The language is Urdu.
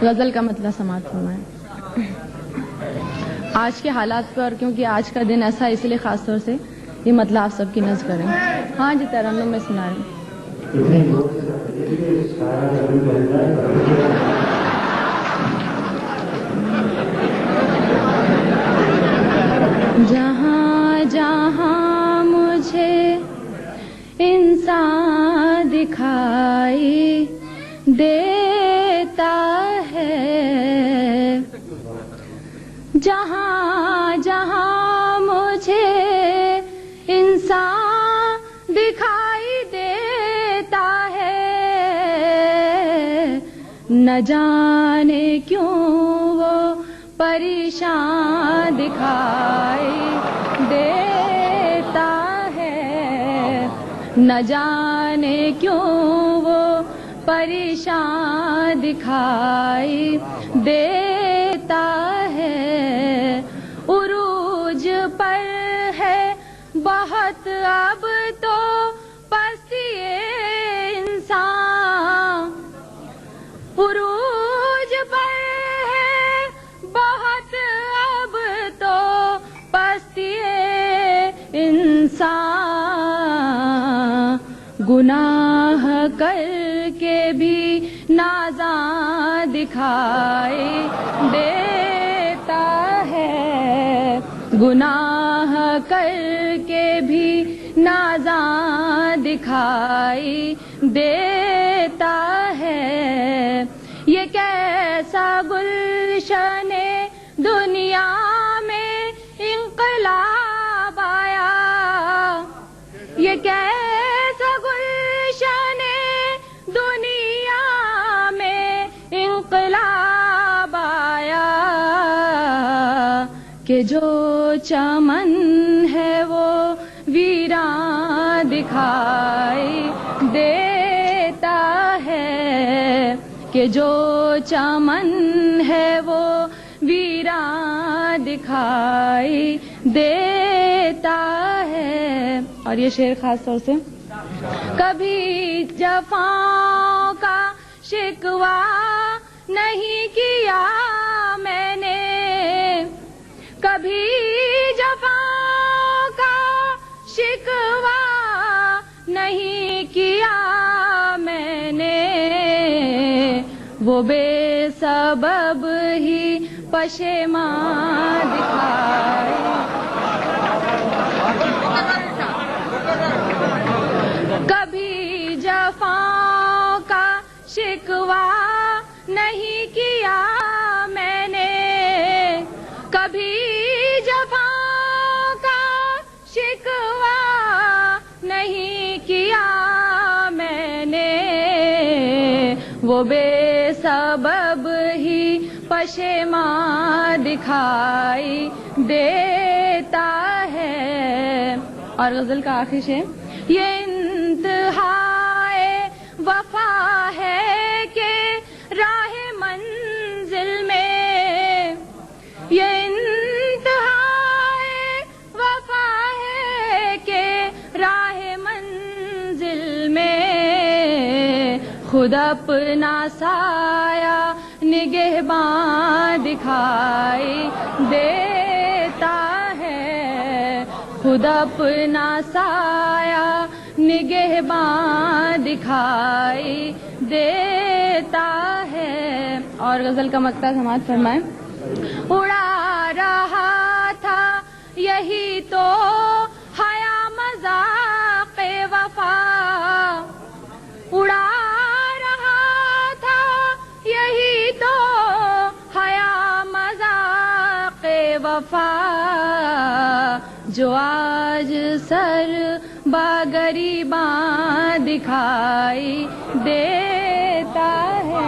غزل کا مطلب سماعت فرمائیں۔ آج کے حالات پر، کیونکہ آج کا دن ایسا ہے، اس لیے خاص طور سے یہ مطلب آپ سب کی نظر کریں۔ ہاں جی، ترنم میں سنا رہی ہوں۔ جہاں جہاں مجھے انسان دکھائی دیتا ہے، جہاں جہاں مجھے انسان دکھائی دیتا ہے، نہ جانے کیوں وہ پریشان دکھائی دیتا ہے، نہ جانے کیوں وہ پریشان دکھائی دیتا ہے۔ عروج پر ہے بہت اب تو پستی انسان، عروج پر ہے بہت اب تو پستی انسان، گناہ کر کے بھی نازاں دکھائی دیتا ہے، گناہ کر کے بھی نازاں دکھائی دیتا ہے۔ یہ کیسا گلشن دنیا میں انقلاب آیا، یہ کیسا گلشن دنیا میں انقلاب آیا، کہ جو چمن ہے وہ ویران دکھائی دیتا ہے، کہ جو چمن ہے وہ ویران دکھائی دیتا ہے۔ اور یہ شعر خاص طور سے کبھی جفاؤں کا شکوہ نہیں کیا میں نے، کبھی جفاؤں کا شکوہ نہیں کیا میں نے، وہ بے سبب ہی پشیمان دکھائی، کبھی جفاؤں کا شکوہ نہیں کیا میں نے، کبھی جفاؤں کا شکوہ نہیں کیا میں نے، وہ بے سبب ہی پشیمان دکھائی دیتا ہے۔ اور غزل کا آخری شعر، یہ انتہائے وفا ہے کہ راہ منزل میں، یہ انتہائے وفا ہے کہ راہ منزل میں، خود اپنا سایہ نگہباں دکھائی دیتا ہے، خود اپنا سایہ نگہباں دکھائی دیتا ہے۔ اور غزل کا مقطع سماعت فرمائیں۔ اڑا رہا تھا یہی تو حیا مذاق وفا، اڑا رہا تھا یہی تو حیا مذاق وفا، جو آج سر باگریباں دکھائی دیتا ہے۔